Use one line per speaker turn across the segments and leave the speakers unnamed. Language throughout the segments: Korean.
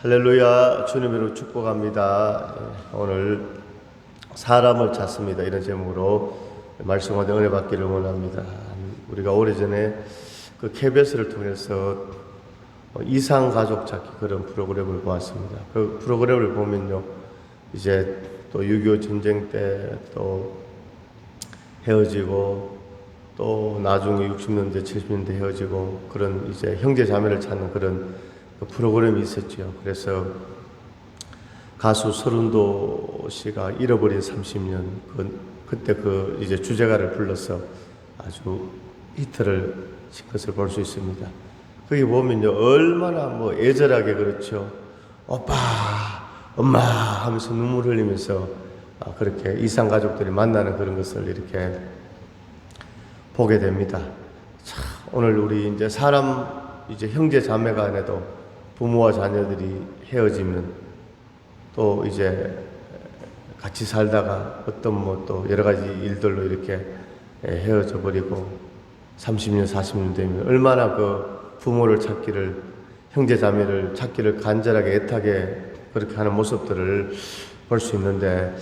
할렐루야. 주님으로 축복합니다. 오늘 사람을 찾습니다. 이런 제목으로 말씀과 은혜 받기를 원합니다. 우리가 오래전에 그 KBS를 통해서 이상가족 찾기 그런 프로그램을 보았습니다. 그 프로그램을 보면요, 이제 또 6.25 전쟁 때 또 헤어지고 또 나중에 60년대 70년대 헤어지고 그런 이제 형제 자매를 찾는 그런 그 프로그램이 있었죠. 그래서 가수 서른도 씨가 잃어버린 30년 그때 그 이제 주제가를 불러서 아주 히트를 친 것을 볼 수 있습니다. 거기 보면요, 얼마나 애절하게 그렇죠. 오빠, 엄마 하면서 눈물 흘리면서 그렇게 이상 가족들이 만나는 그런 것을 이렇게 보게 됩니다. 자, 오늘 우리 이제 사람 이제 형제 자매 간에도 부모와 자녀들이 헤어지면 또 이제 같이 살다가 어떤 또 여러 가지 일들로 이렇게 헤어져 버리고 30년, 40년 되면 얼마나 그 부모를 찾기를, 형제 자매를 찾기를 간절하게 애타게 그렇게 하는 모습들을 볼 수 있는데,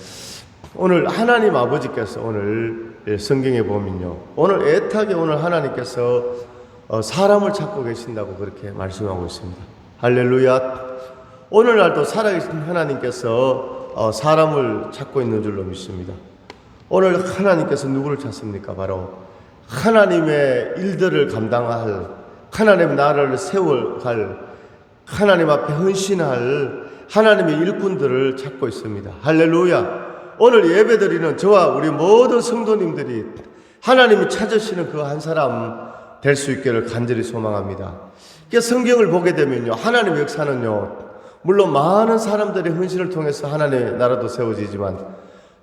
오늘 하나님 아버지께서 오늘 성경에 보면요, 오늘 애타게 오늘 하나님께서 사람을 찾고 계신다고 그렇게 말씀하고 있습니다. 할렐루야. 오늘날도 살아계신 하나님께서 사람을 찾고 있는 줄로 믿습니다. 오늘 하나님께서 누구를 찾습니까? 바로 하나님의 일들을 감당할, 하나님의 나라를 세워갈, 하나님 앞에 헌신할 하나님의 일꾼들을 찾고 있습니다. 할렐루야. 오늘 예배드리는 저와 우리 모든 성도님들이 하나님이 찾으시는 그 한 사람 될 수 있기를 간절히 소망합니다. 성경을 보게 되면요, 하나님의 역사는요, 물론 많은 사람들의 헌신을 통해서 하나님의 나라도 세워지지만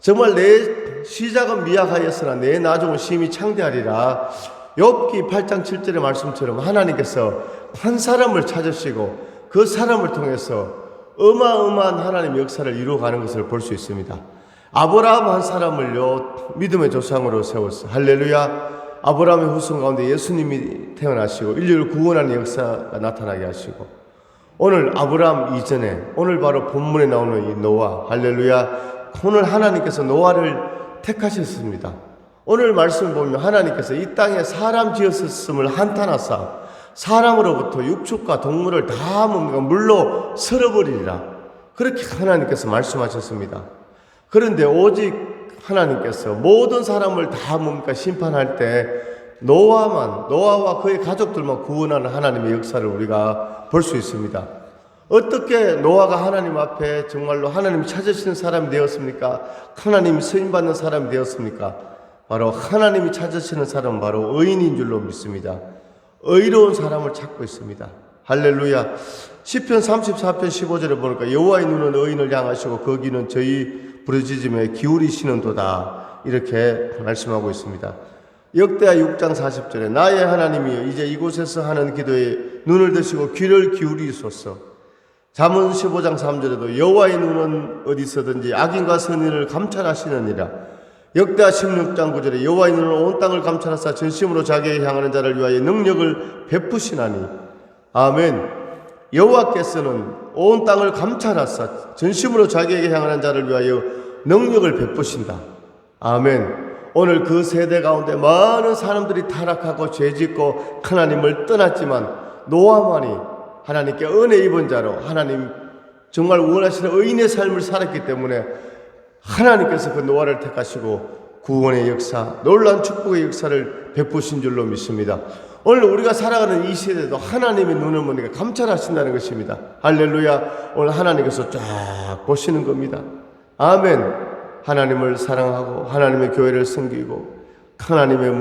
정말 내 시작은 미약하였으나 내 나중은 심히 창대하리라. 욥기 8장 7절의 말씀처럼 하나님께서 한 사람을 찾으시고 그 사람을 통해서 어마어마한 하나님의 역사를 이루어가는 것을 볼 수 있습니다. 아브라함 한 사람을요, 믿음의 조상으로 세웠어요. 할렐루야. 아브라함의 후손 가운데 예수님이 태어나시고 인류를 구원하는 역사가 나타나게 하시고, 오늘 아브라함 이전에 오늘 바로 본문에 나오는 이 노아, 할렐루야, 오늘 하나님께서 노아를 택하셨습니다. 오늘 말씀을 보면 하나님께서 이 땅에 사람 지었음을 한탄하사 사람으로부터 육축과 동물을 다 물로 쓸어버리리라, 그렇게 하나님께서 말씀하셨습니다. 그런데 오직 하나님께서 모든 사람을 다 심판할 때 노아와 그의 가족들만 구원하는 하나님의 역사를 우리가 볼 수 있습니다. 어떻게 노아가 하나님 앞에 정말로 하나님이 찾으시는 사람이 되었습니까? 하나님이 쓰임받는 사람이 되었습니까? 바로 하나님이 찾으시는 사람은 바로 의인인 줄로 믿습니다. 의로운 사람을 찾고 있습니다. 할렐루야. 시편 34편 15절에 보니까 여호와의 눈은 의인을 향하시고 그 귀는 저희 부르짖음에 기울이시는도다, 이렇게 말씀하고 있습니다. 역대하 6장 40절에 나의 하나님이여 이제 이곳에서 하는 기도에 눈을 드시고 귀를 기울이소서. 잠언 15장 3절에도 여호와의 눈은 어디서든지 악인과 선인을 감찰하시느니라. 역대하 16장 9절에 여호와의 눈은 온 땅을 감찰하사 전심으로 자기에게 향하는 자를 위하여 능력을 베푸시나니. 아멘. 여호와께서는 온 땅을 감찰하사 전심으로 자기에게 향하는 자를 위하여 능력을 베푸신다. 아멘. 오늘 그 세대 가운데 많은 사람들이 타락하고 죄짓고 하나님을 떠났지만 노아만이 하나님께 은혜 입은 자로 하나님 정말 원하시는 의인의 삶을 살았기 때문에 하나님께서 그 노아를 택하시고 구원의 역사, 놀라운 축복의 역사를 베푸신 줄로 믿습니다. 오늘 우리가 살아가는 이 시대도 하나님의 눈을 보니까 감찰하신다는 것입니다. 할렐루야. 오늘 하나님께서 쫙 보시는 겁니다. 아멘. 하나님을 사랑하고 하나님의 교회를 섬기고 하나님의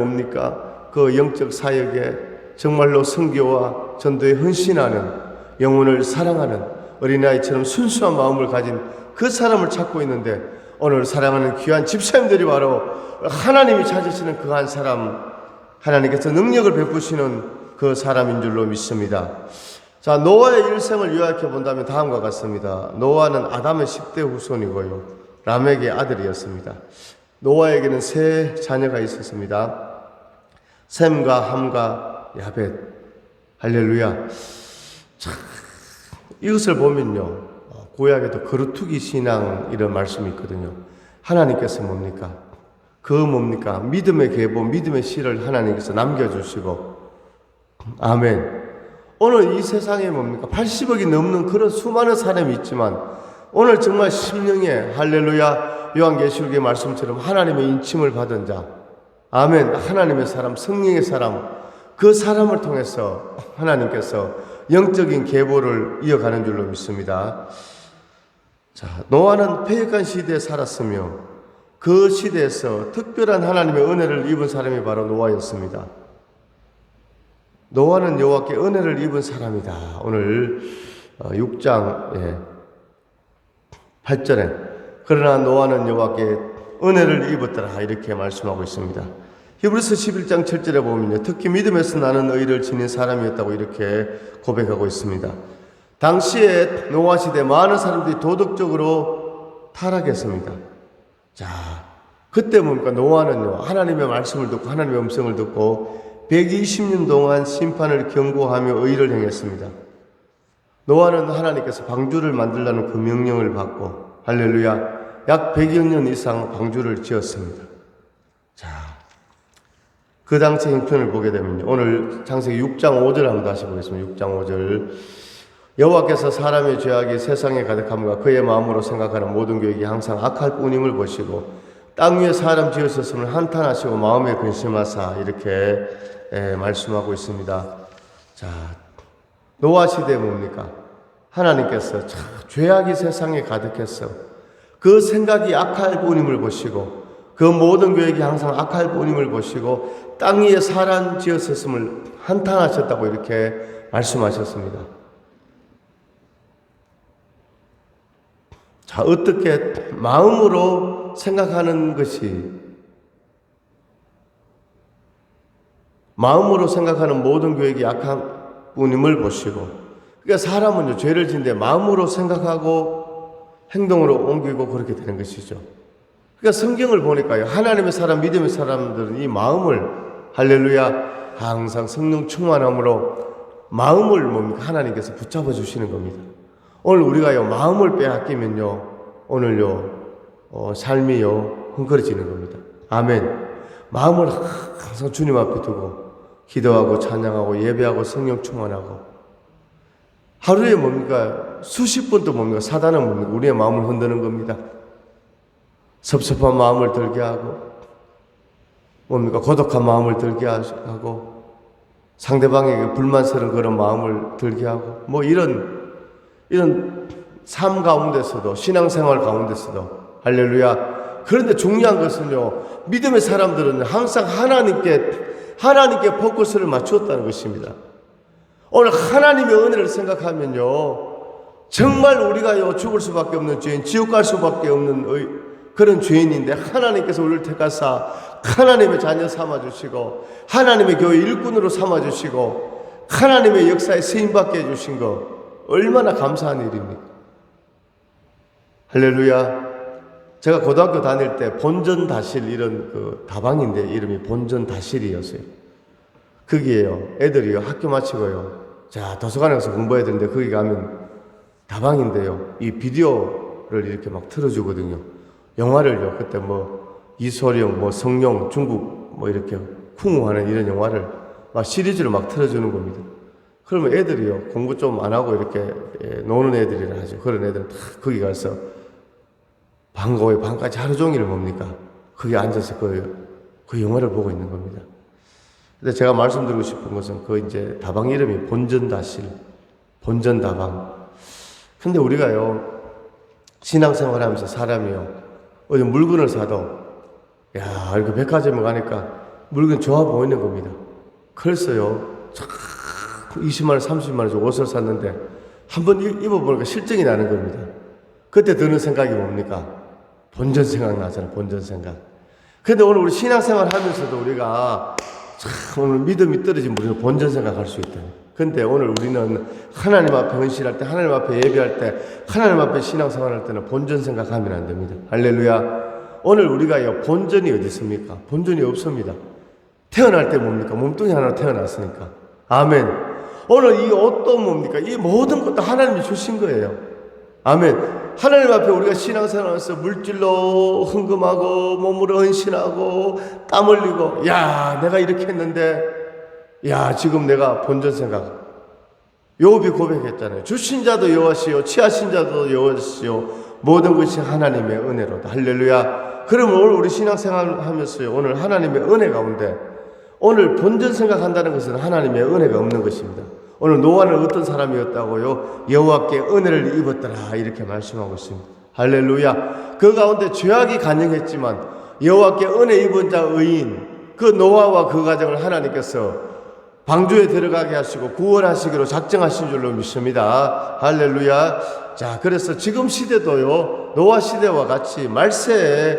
그 영적 사역에 정말로 선교와 전도에 헌신하는, 영혼을 사랑하는 어린아이처럼 순수한 마음을 가진 그 사람을 찾고 있는데, 오늘 사랑하는 귀한 집사님들이 바로 하나님이 찾으시는 그 한 사람, 하나님께서 능력을 베푸시는 그 사람인 줄로 믿습니다. 자, 노아의 일생을 요약해 본다면 다음과 같습니다. 노아는 아담의 10대 후손이고요, 람에게 아들이었습니다. 노아에게는 세 자녀가 있었습니다. 셈과 함과 야벳. 할렐루야. 참 이것을 보면요, 구약에도 거루투기 신앙 이런 말씀이 있거든요. 하나님께서 뭡니까? 그 뭡니까? 믿음의 계보, 믿음의 씨를 하나님께서 남겨주시고, 아멘. 오늘 이 세상에 뭡니까? 80억이 넘는 그런 수많은 사람이 있지만, 오늘 정말 심령에 할렐루야 요한계시록의 말씀처럼 하나님의 인침을 받은 자, 아멘. 하나님의 사람, 성령의 사람, 그 사람을 통해서 하나님께서 영적인 계보를 이어가는 줄로 믿습니다. 자, 노아는 패역한 시대에 살았으며 그 시대에서 특별한 하나님의 은혜를 입은 사람이 바로 노아였습니다. 노아는 여호와께 은혜를 입은 사람이다. 오늘 6장 8절에 그러나 노아는 여호와께 은혜를 입었더라 이렇게 말씀하고 있습니다. 히브리서 11장 7절에 보면요, 특히 믿음에서 나는 의를 지닌 사람이었다고 이렇게 고백하고 있습니다. 당시에 노아 시대 많은 사람들이 도덕적으로 타락했습니다. 자, 그때 뭡니까? 노아는요, 하나님의 말씀을 듣고 하나님의 음성을 듣고 120년 동안 심판을 경고하며 의를 행했습니다. 노아는 하나님께서 방주를 만들라는 그 명령을 받고 할렐루야 약 100여 년 이상 방주를 지었습니다. 자, 그 당시 형편을 보게 되면요, 오늘 창세기 6장 5절 한번 다시 보겠습니다. 6장 5절 여호와께서 사람의 죄악이 세상에 가득함과 그의 마음으로 생각하는 모든 계획이 항상 악할 뿐임을 보시고 땅 위에 사람 지으셨음을 한탄하시고 마음에 근심하사 이렇게 말씀하고 있습니다. 자, 노아 시대에 뭡니까? 하나님께서 죄악이 세상에 가득했어. 그 생각이 악할 뿐임을 보시고 그 모든 계획이 항상 악할 뿐임을 보시고 땅 위에 사람 지으셨음을 한탄하셨다고 이렇게 말씀하셨습니다. 자, 어떻게 마음으로 생각하는 것이 마음으로 생각하는 모든 계획이 악한 뿐임을 보시고, 그러니까 사람은요 죄를 짓는데 마음으로 생각하고 행동으로 옮기고 그렇게 되는 것이죠. 그러니까 성경을 보니까요, 하나님의 사람, 믿음의 사람들은 이 마음을 할렐루야 항상 성령 충만함으로 마음을 뭡니까? 하나님께서 붙잡아 주시는 겁니다. 오늘 우리가요 마음을 빼앗기면요 오늘요 삶이요 흥거려지는 겁니다. 아멘. 마음을 항상 주님 앞에 두고 기도하고 찬양하고 예배하고 성령 충만하고 하루에 뭡니까? 수십 번도 뭡니까? 사단은 뭡니까? 우리의 마음을 흔드는 겁니다. 섭섭한 마음을 들게 하고 뭡니까? 고독한 마음을 들게 하고 상대방에게 불만스러운 그런 마음을 들게 하고 뭐 이런 삶 가운데서도 신앙생활 가운데서도 할렐루야. 그런데 중요한 것은요, 믿음의 사람들은 항상 하나님께 포커스를 맞추었다는 것입니다. 오늘 하나님의 은혜를 생각하면요 정말 우리가요 죽을 수밖에 없는 죄인, 지옥 갈 수밖에 없는 그런 죄인인데 하나님께서 우리를 택하사 하나님의 자녀 삼아주시고 하나님의 교회 일꾼으로 삼아주시고 하나님의 역사에 쓰임받게 해주신 거 얼마나 감사한 일입니까? 할렐루야. 제가 고등학교 다닐 때 본전다실 이런 그 다방인데 이름이 본전다실이었어요. 거기에요 애들이요 학교 마치고요 자 도서관에 가서 공부해야 되는데 거기 가면 다방인데요 이 비디오를 이렇게 막 틀어주거든요. 영화를요 그때 뭐 이소룡 뭐 성룡 중국 뭐 이렇게 쿵후하는 이런 영화를 막 시리즈로 막 틀어주는 겁니다. 그러면 애들이요 공부 좀 안 하고 이렇게 노는 애들이라 하죠. 그런 애들은 다 거기 가서 방과후에 밤까지 하루 종일 뭡니까? 거기 앉아서 그 영화를 보고 있는 겁니다. 근데 제가 말씀드리고 싶은 것은 그 이제 다방 이름이 본전다실, 본전다방. 근데 우리가요 신앙생활 하면서 사람이요 어디 물건을 사도 야 이렇게 백화점에 가니까 물건 좋아 보이는 겁니다. 그래서요 20만 원, 30만 원 주고 옷을 샀는데 한번 입어보니까 실증이 나는 겁니다. 그때 드는 생각이 뭡니까? 본전 생각 나잖아요. 본전 생각. 근데 오늘 우리 신앙생활 하면서도 우리가 참 오늘 믿음이 떨어지면 우리는 본전 생각할 수 있다. 근데 오늘 우리는 하나님 앞에 헌신할 때, 하나님 앞에 예배할 때, 하나님 앞에 신앙생활 할 때는 본전 생각하면 안 됩니다. 할렐루야. 오늘 우리가요 본전이 어디 있습니까? 본전이 없습니다. 태어날 때 뭡니까? 몸뚱이 하나로 태어났으니까. 아멘. 오늘 이 옷도 뭡니까? 이 모든 것도 하나님이 주신 거예요. 아멘. 하나님 앞에 우리가 신앙생활에서 물질로 헌금하고 몸으로 헌신하고 땀 흘리고, 야 내가 이렇게 했는데, 야 지금 내가 본전 생각. 욥이 고백했잖아요. 주신 자도 여호와시요 취하신 자도 여호와시요 모든 것이 하나님의 은혜로다. 할렐루야. 그러면 오늘 우리 신앙생활 하면서요, 오늘 하나님의 은혜 가운데, 오늘 본전 생각한다는 것은 하나님의 은혜가 없는 것입니다. 오늘 노아는 어떤 사람이었다고요? 여호와께 은혜를 입었더라 이렇게 말씀하고 있습니다. 할렐루야. 그 가운데 죄악이 간영했지만 여호와께 은혜 입은 자 의인 그 노아와 그 가정을 하나님께서 방주에 들어가게 하시고 구원하시기로 작정하신 줄로 믿습니다. 할렐루야. 자, 그래서 지금 시대도요, 노아 시대와 같이 말세에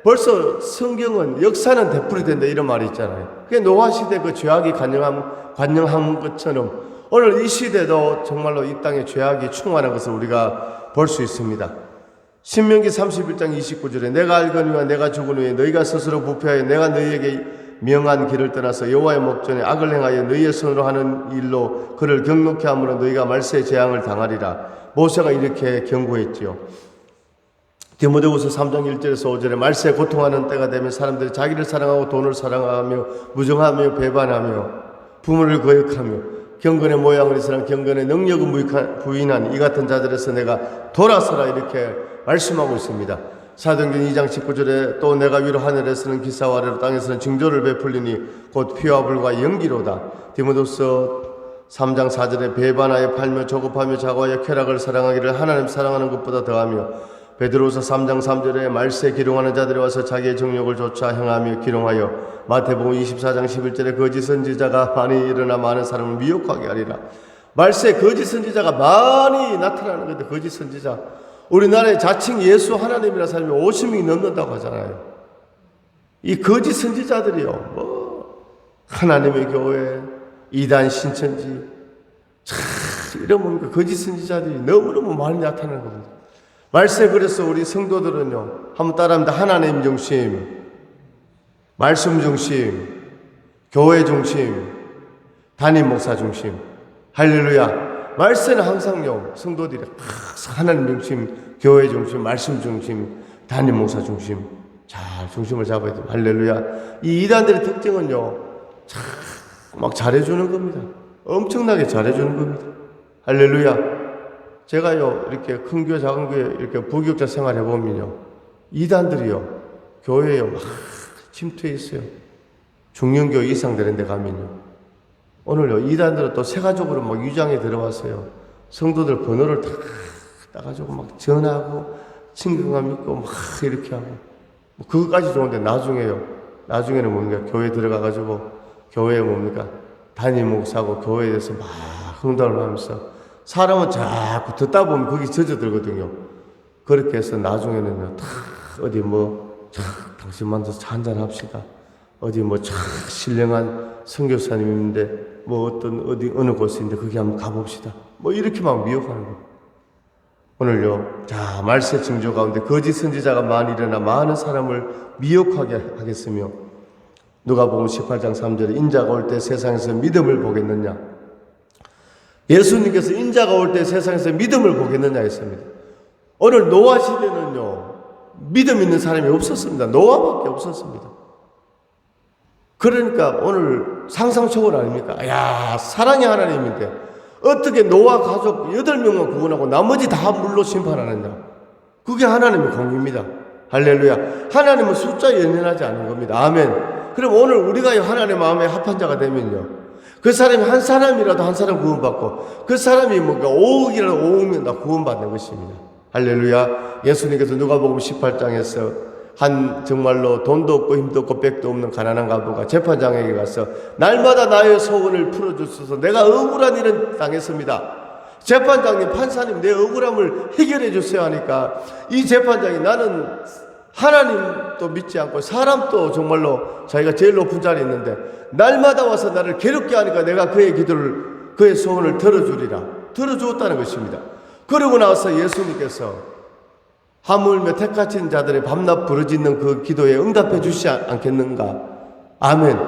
벌써 성경은 역사는 되풀이 된다 이런 말이 있잖아요. 그게 노아 시대 그 죄악이 관영한 것처럼 오늘 이 시대도 정말로 이 땅에 죄악이 충만한 것을 우리가 볼 수 있습니다. 신명기 31장 29절에 내가 알거니와 내가 죽은 후에 너희가 스스로 부패하여 내가 너희에게 명한 길을 떠나서 여호와의 목전에 악을 행하여 너희의 손으로 하는 일로 그를 경록케 함으로 너희가 말세의 재앙을 당하리라. 모세가 이렇게 경고했지요. 디모데후서 3장 1절에서 5절에 말세에 고통하는 때가 되면 사람들이 자기를 사랑하고 돈을 사랑하며 무정하며 배반하며 부모를 거역하며 경건의 모양을 이스라엘 경건의 능력을 부인한 이 같은 자들에서 내가 돌아서라 이렇게 말씀하고 있습니다. 사도행전 2장 19절에 또 내가 위로 하늘에서는 기사와 아래로 땅에서는 징조를 베풀리니 곧 피와 불과 연기로다. 디모데후서 3장 4절에 배반하여 팔며 조급하며 자고하여 쾌락을 사랑하기를 하나님 사랑하는 것보다 더하며 베드로후서 3장 3절에 말세 기롱하는 자들이 와서 자기의 정욕을 조차 행하며 기롱하여 마태복음 24장 11절에 거짓 선지자가 많이 일어나 많은 사람을 미혹하게 하리라. 말세 거짓 선지자가 많이 나타나는 건데 거짓 선지자 우리나라에 자칭 예수 하나님이라는 사람이 50명이 넘는다고 하잖아요. 이 거짓 선지자들이요, 뭐 하나님의 교회, 이단 신천지 이런 뭡니까 거짓 선지자들이 너무너무 많이 나타나는 겁니다. 말세 그래서 우리 성도들은요 한번 따라합니다. 하나님 중심, 말씀 중심, 교회 중심, 담임 목사 중심. 할렐루야. 말세는 항상요 성도들이 하나님 중심, 교회 중심, 말씀 중심, 담임 목사 중심 잘 중심을 잡아야 돼요. 할렐루야. 이 이단들의 특징은요 막 잘해주는 겁니다. 엄청나게 잘해주는 겁니다. 할렐루야. 제가요 이렇게 큰 교회 작은 교회 이렇게 부교육자 생활해 보면요 이단들이요 교회에 막 침투해 있어요. 중년교회 이상 되는 데 가면요 오늘요 이단들은 또 세가족으로 막 유장에 들어왔어요. 성도들 번호를 다 따가지고 막 전하고 친근감 있고 막 이렇게 하고 뭐 그것까지 좋은데 나중에는 뭡니까 교회 들어가가지고 교회에 뭡니까 담임 목사고 교회에 대해서 막 흥분을 하면서 사람은 자꾸 듣다 보면 거기 젖어들거든요. 그렇게 해서 나중에는요, 다 어디 뭐, 당신 만나서 한잔 합시다. 어디 뭐, 신령한 선교사님인데, 뭐 어느 곳인데, 거기 한번 가봅시다. 뭐, 이렇게 막 미혹하는 거예요. 오늘요, 자, 말세 징조 가운데 거짓 선지자가 많이 일어나 많은 사람을 미혹하게 하겠으며, 누가복음 18장 3절에 인자가 올 때 세상에서 믿음을 보겠느냐? 예수님께서 인자가 올 때 세상에서 믿음을 보겠느냐 했습니다. 오늘 노아 시대는요 믿음 있는 사람이 없었습니다. 노아밖에 없었습니다. 그러니까 오늘 상상 초월 아닙니까? 야 사랑의 하나님인데 어떻게 노아 가족 8명만 구원하고 나머지 다 물로 심판하느냐. 그게 하나님의 공입니다. 할렐루야. 하나님은 숫자에 연연하지 않은 겁니다. 아멘. 그럼 오늘 우리가 하나님의 마음에 합한 자가 되면요 그 사람이 한 사람이라도 한 사람 구원받고 그 사람이 뭔가 5억이라도 5억명 다 구원받는 것입니다. 할렐루야. 예수님께서 누가복음 18장에서 한 정말로 돈도 없고 힘도 없고 백도 없는 가난한 가부가 재판장에게 가서 날마다 나의 소원을 풀어주셔서 내가 억울한 일은 당했습니다. 재판장님 판사님 내 억울함을 해결해 주세요 하니까 이 재판장이 나는 하나님도 믿지 않고 사람도 정말로 자기가 제일 높은 자리에 있는데 날마다 와서 나를 괴롭게 하니까 내가 그의 기도를 그의 소원을 들어주리라. 들어주었다는 것입니다. 그러고 나서 예수님께서 하물며 택하신 자들의 밤낮 부르짖는 그 기도에 응답해 주시지 않겠는가. 아멘.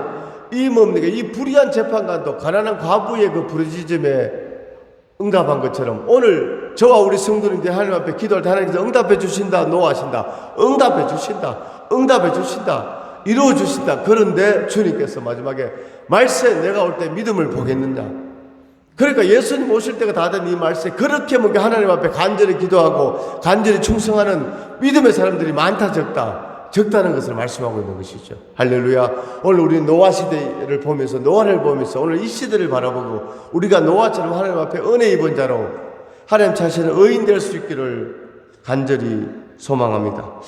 이 뭡니까? 이 불의한 재판관도 가난한 과부의 그 부르짖음에 응답한 것처럼 오늘 저와 우리 성도님들 하나님 앞에 기도할 때 하나님께서 응답해 주신다, 노하신다, 응답해 주신다, 응답해 주신다, 이루어 주신다. 그런데 주님께서 마지막에 말세 내가 올 때 믿음을 보겠느냐. 그러니까 예수님 오실 때가 다 된 이 말세, 그렇게 뭔가 하나님 앞에 간절히 기도하고 간절히 충성하는 믿음의 사람들이 많다 적다는 것을 말씀하고 있는 것이죠. 할렐루야. 오늘 우리 노아 시대를 보면서, 노아를 보면서 오늘 이 시대를 바라보고 우리가 노아처럼 하나님 앞에 은혜 입은 자로 하나님 자신을 의인 될 수 있기를 간절히 소망합니다.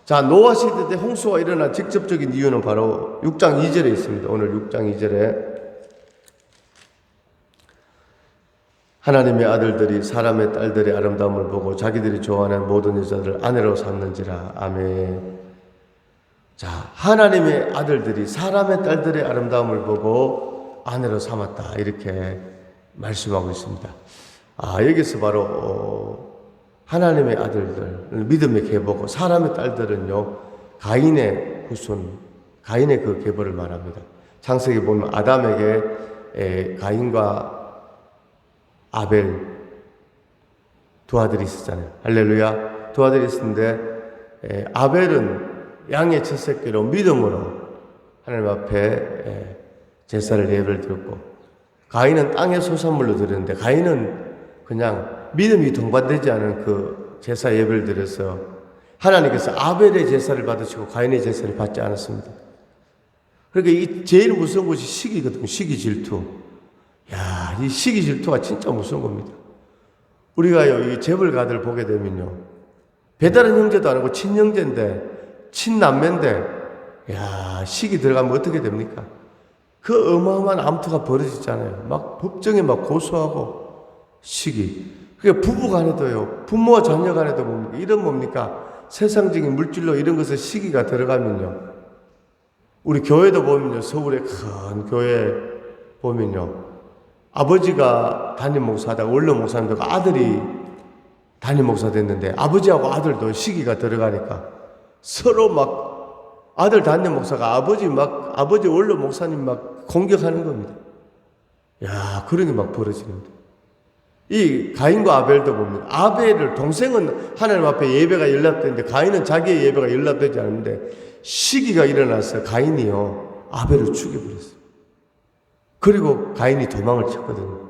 자, 노아 시대 때 홍수가 일어난 직접적인 이유는 바로 6장 2절에 있습니다. 오늘 6장 2절에 하나님의 아들들이 사람의 딸들의 아름다움을 보고 자기들이 좋아하는 모든 여자들을 아내로 삼는지라. 아멘. 자, 하나님의 아들들이 사람의 딸들의 아름다움을 보고 아내로 삼았다, 이렇게 말씀하고 있습니다. 여기서 바로 하나님의 아들들, 믿음의 계보고, 사람의 딸들은요 가인의 후손, 가인의 그 계보를 말합니다. 창세기 보면 아담에게 가인과 아벨 두 아들이 있었잖아요. 할렐루야. 두 아들이 있었는데 아벨은 양의 첫 새끼로 믿음으로 하나님 앞에 제사를 예배를 드렸고, 가인은 땅의 소산물로 드렸는데 가인은 그냥 믿음이 동반되지 않은 그 제사 예배를 드려서 하나님께서 아벨의 제사를 받으시고 가인의 제사를 받지 않았습니다. 그러니까 이 제일 무서운 것이 시기거든요. 시기 질투. 야, 이 시기 질투가 진짜 무서운 겁니다. 우리가요, 이 재벌가들 보게 되면요, 배다른 형제도 아니고 친형제인데, 친남매인데, 야, 시기 들어가면 어떻게 됩니까? 그 어마어마한 암투가 벌어지잖아요. 막 법정에 막 고소하고, 시기. 그게 부부 간에도요, 부모와 자녀 간에도 뭡니까? 이런 뭡니까? 세상적인 물질로 이런 것에 시기가 들어가면요, 우리 교회도 보면요, 서울의 큰 교회 보면요, 아버지가 담임 목사하다가 원로 목사님도 아들이 담임 목사 됐는데 아버지하고 아들도 시기가 들어가니까 서로 막 아들 담임 목사가 아버지 원로 목사님 막 공격하는 겁니다. 야, 그런 게 막 벌어지는데, 이 가인과 아벨도 봅니다. 아벨을, 동생은 하나님 앞에 예배가 연락되는데 가인은 자기의 예배가 연락되지 않는데 시기가 일어나서 가인이요 아벨을 죽여버렸어요. 그리고 가인이 도망을 쳤거든요.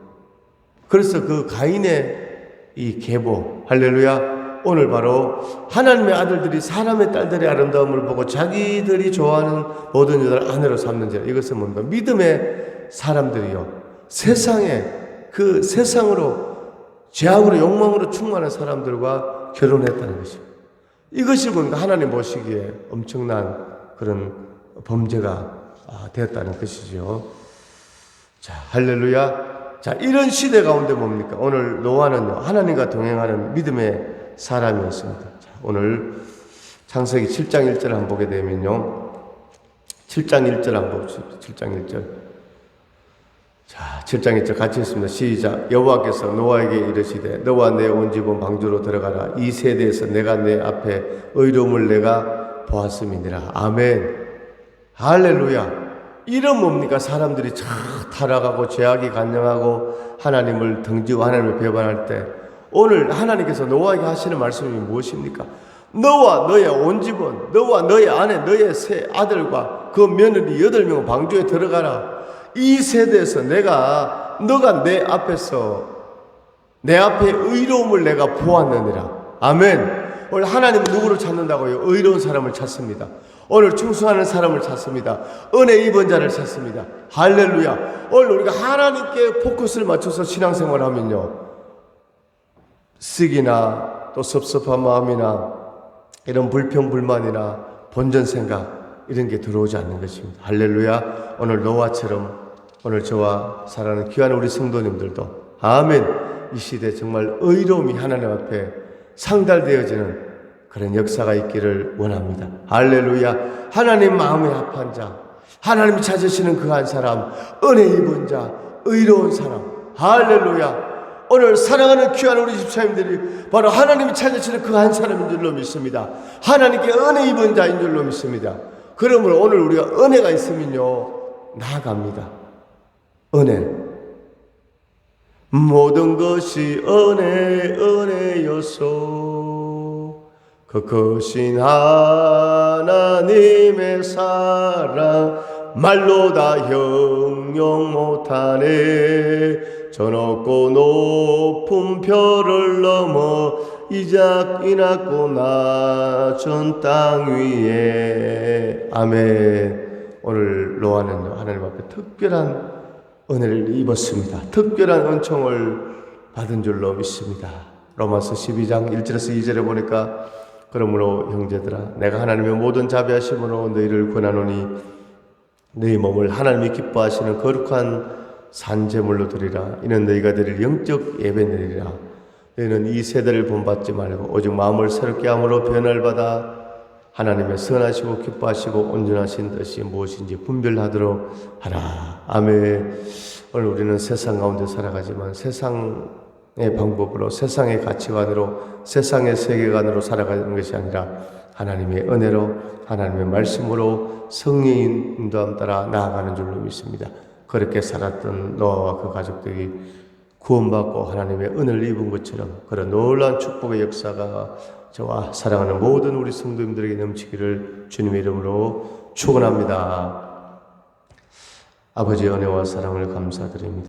그래서 그 가인의 이 계보, 할렐루야, 오늘 바로 하나님의 아들들이 사람의 딸들의 아름다움을 보고 자기들이 좋아하는 모든 여자를 아내로 삼는지라. 이것은 뭡니까? 믿음의 사람들이요, 세상에, 그 세상으로, 죄악으로, 욕망으로 충만한 사람들과 결혼했다는 것입니다. 이것이 뭔가 하나님 보시기에 엄청난 그런 범죄가 되었다는 것이죠. 자, 할렐루야. 자, 이런 시대 가운데 뭡니까? 오늘 노아는요, 하나님과 동행하는 믿음의 사람이었습니다. 자, 오늘 창세기 7장 1절 한번 보게 되면요, 7장 1절 한번 봅시다. 7장 1절. 자, 7장 1절 같이 읽습니다. 시작. 여호와께서 노아에게 이르시되 너와 내 온 집은 방주로 들어가라. 이 세대에서 내가 내 앞에 의로움을 내가 보았음이니라. 아멘. 할렐루야. 이런 뭡니까? 사람들이 참 타락하고 죄악이 간영하고 하나님을 등지고 하나님을 배반할 때 오늘 하나님께서 노아에게 하시는 말씀이 무엇입니까? 너와 너의 온 집은, 너와 너의 아내, 너의 세 아들과 그 며느리 8명은 방주에 들어가라. 이 세대에서 너가 내 앞에서 내 앞에 의로움을 내가 보았느니라. 아멘. 오늘 하나님은 누구를 찾는다고요? 의로운 사람을 찾습니다. 오늘 충성하는 사람을 찾습니다. 은혜 입은 자를 찾습니다. 할렐루야. 오늘 우리가 하나님께 포커스를 맞춰서 신앙생활을 하면요, 쓰기나 또 섭섭한 마음이나 이런 불평불만이나 본전 생각 이런 게 들어오지 않는 것입니다. 할렐루야. 오늘 노아처럼 오늘 저와 사랑하는 귀한 우리 성도님들도 아멘, 이 시대 정말 의로움이 하나님 앞에 상달되어지는 그런 역사가 있기를 원합니다. 할렐루야. 하나님 마음에 합한 자, 하나님이 찾으시는 그 한 사람, 은혜 입은 자, 의로운 사람. 할렐루야. 오늘 사랑하는 귀한 우리 집사님들이 바로 하나님이 찾으시는 그 한 사람인 줄로 믿습니다. 하나님께 은혜 입은 자인 줄로 믿습니다. 그러므로 오늘 우리가 은혜가 있으면요, 나아갑니다. 은혜. 모든 것이 은혜여서 그 크신 하나님의 사랑 말로 다 형용 못하네. 저 높고 높은 별을 넘어 이삭이 낳고 낮은 땅 위에. 아멘. 오늘 노아는 하나님 앞에 특별한 은혜를 입었습니다. 특별한 은총을 받은 줄로 믿습니다. 로마서 12장 1절에서 2절에 보니까 그러므로 형제들아 내가 하나님의 모든 자비하심으로 너희를 권하노니 너희 몸을 하나님이 기뻐하시는 거룩한 산제물로 드리라. 이는 너희가 드릴 영적 예배니라. 너희는 이 세대를 본받지 말고 오직 마음을 새롭게 함으로 변화를 받아 하나님의 선하시고 기뻐하시고 온전하신 뜻이 무엇인지 분별하도록 하라. 아멘. 오늘 우리는 세상 가운데 살아가지만 세상의 방법으로, 세상의 가치관으로, 세상의 세계관으로 살아가는 것이 아니라 하나님의 은혜로, 하나님의 말씀으로 성령의 인도함 따라 나아가는 줄로 믿습니다. 그렇게 살았던 노아와 그 가족들이 구원받고 하나님의 은혜를 입은 것처럼 그런 놀라운 축복의 역사가 저와 사랑하는 모든 우리 성도님들에게 넘치기를 주님의 이름으로 축원합니다. 아버지의 은혜와 사랑을 감사드립니다.